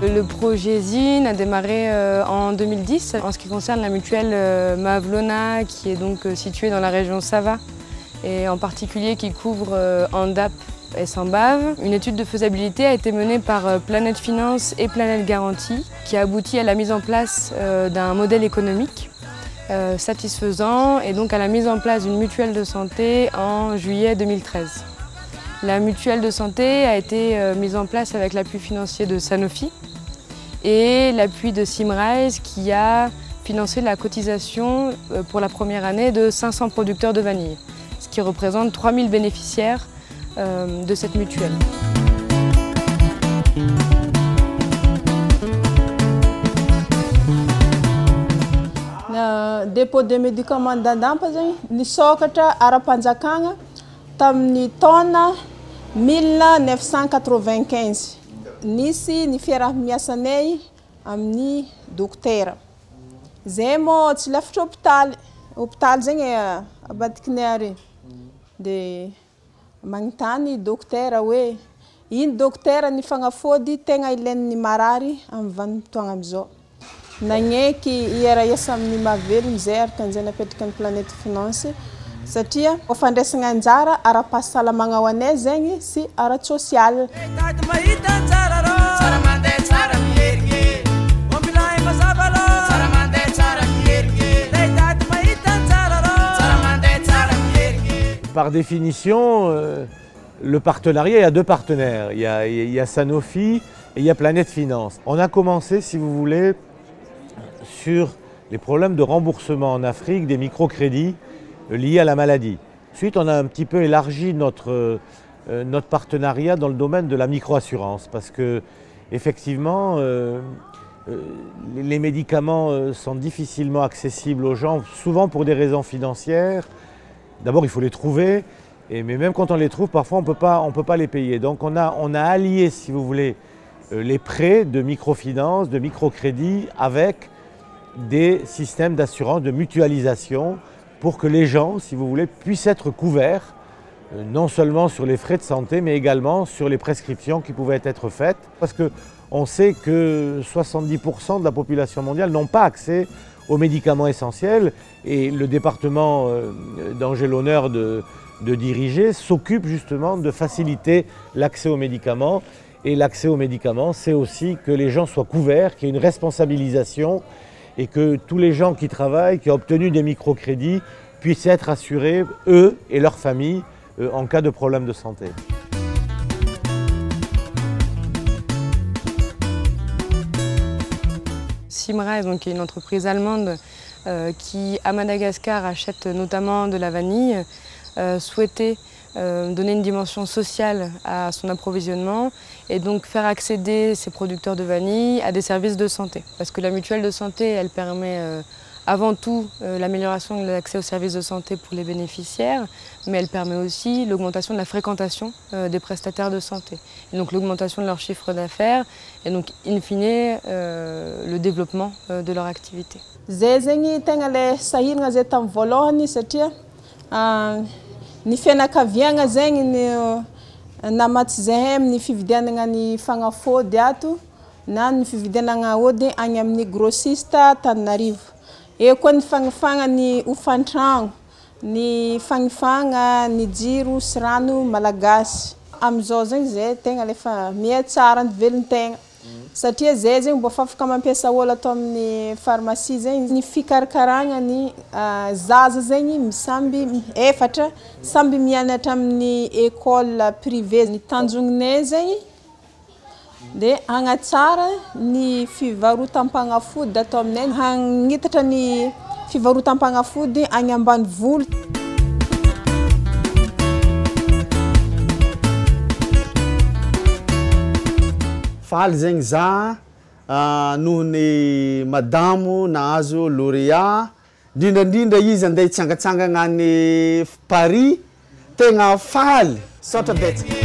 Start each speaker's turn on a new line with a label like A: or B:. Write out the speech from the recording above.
A: Le projet ZIN a démarré en 2010 en ce qui concerne la mutuelle Mavlona qui est donc située dans la région Sava et en particulier qui couvre Andap et Sambave. Une étude de faisabilité a été menée par Planète Finance et Planète Garantie qui a abouti à la mise en place d'un modèle économique satisfaisant et donc à la mise en place d'une mutuelle de santé en juillet 2013. La mutuelle de santé a été mise en place avec l'appui financier de Sanofi et l'appui de Symrise qui a financé la cotisation pour la première année de 500 producteurs de vanille, ce qui représente 3000 bénéficiaires de cette mutuelle.
B: Dépôt de médicaments d'Andampa ni sokatra ara-panjakana tamin'ny taona 1995. Nisy ny fiarah-miasanay amin'ny dokotera. Zay moa tsy lafatra hôpitaly zegny abadikinay ary. De magnotany dokotera hoe ino dokotera ny fagnafody tegna ilain'ny marary amin'ny vanim-potoagna amizao. Nagneky iaraiasa amin'ny mahavelogno zay arkan'izay napetraka ny Planète Finance satria fandraisana anjara ara-pahasalamagna ho anay zegny sy ara-sosial.
C: Par définition, le partenariat, il y a deux partenaires. Il y a Sanofi et il y a Planète Finance. On a commencé, si vous voulez, sur les problèmes de remboursement en Afrique des microcrédits liés à la maladie. Ensuite, on a un petit peu élargi notre partenariat dans le domaine de la microassurance parce que, effectivement, les médicaments sont difficilement accessibles aux gens, souvent pour des raisons financières. D'abord, il faut les trouver, mais même quand on les trouve, parfois on ne peut pas les payer. Donc on a allié, si vous voulez, les prêts de microfinance, de microcrédit avec des systèmes d'assurance, de mutualisation pour que les gens, si vous voulez, puissent être couverts non seulement sur les frais de santé, mais également sur les prescriptions qui pouvaient être faites. Parce qu'on sait que 70% de la population mondiale n'ont pas accès aux médicaments essentiels et le département dont j'ai l'honneur de diriger s'occupe justement de faciliter l'accès aux médicaments. Et l'accès aux médicaments, c'est aussi que les gens soient couverts, qu'il y ait une responsabilisation et que tous les gens qui travaillent, qui ont obtenu des microcrédits, puissent être assurés, eux et leurs familles, en cas de problème de santé.
A: Symrise, donc, qui est une entreprise allemande qui, à Madagascar, achète notamment de la vanille, souhaitait donner une dimension sociale à son approvisionnement et donc faire accéder ces producteurs de vanille à des services de santé. Parce que la mutuelle de santé, elle permet avant tout l'amélioration de l'accès aux services de santé pour les bénéficiaires, mais elle permet aussi l'augmentation de la fréquentation des prestataires de santé. Et donc l'augmentation de leur chiffre d'affaires et donc in fine le développement de leur activité.
B: Ny fianakaviagna zegny namatsy zahay amin'ny fividianana ny fagnafody ato na ny fividianana ody agny amin'ny grossiste Antananarivo. Eo koa ny fagnafagna ny hofantragno, ny fagnafagna ny jiro sy rano malagasy. Amizao zegny zay tegna lefa miha tsara ny velon-tegna. Satria zay zegny mbo afaka mampiasa olo atao amin'ny pharmacie zegny ny fikarakaragna ny zaza zegny samby efatra samby mianatra amin'ny école privée ny tanjognonay zegny de hagnatsara ny fivarotam-pagnafody atao aminay hagnitatra ny fivarotam-pagnafody agny ambanivolo.
D: Faly zegny za noho ny madamo nahazo lauréat indrindrandrindra izy andeha hitsangatsangana any Paris tegna faly saotra betsaka.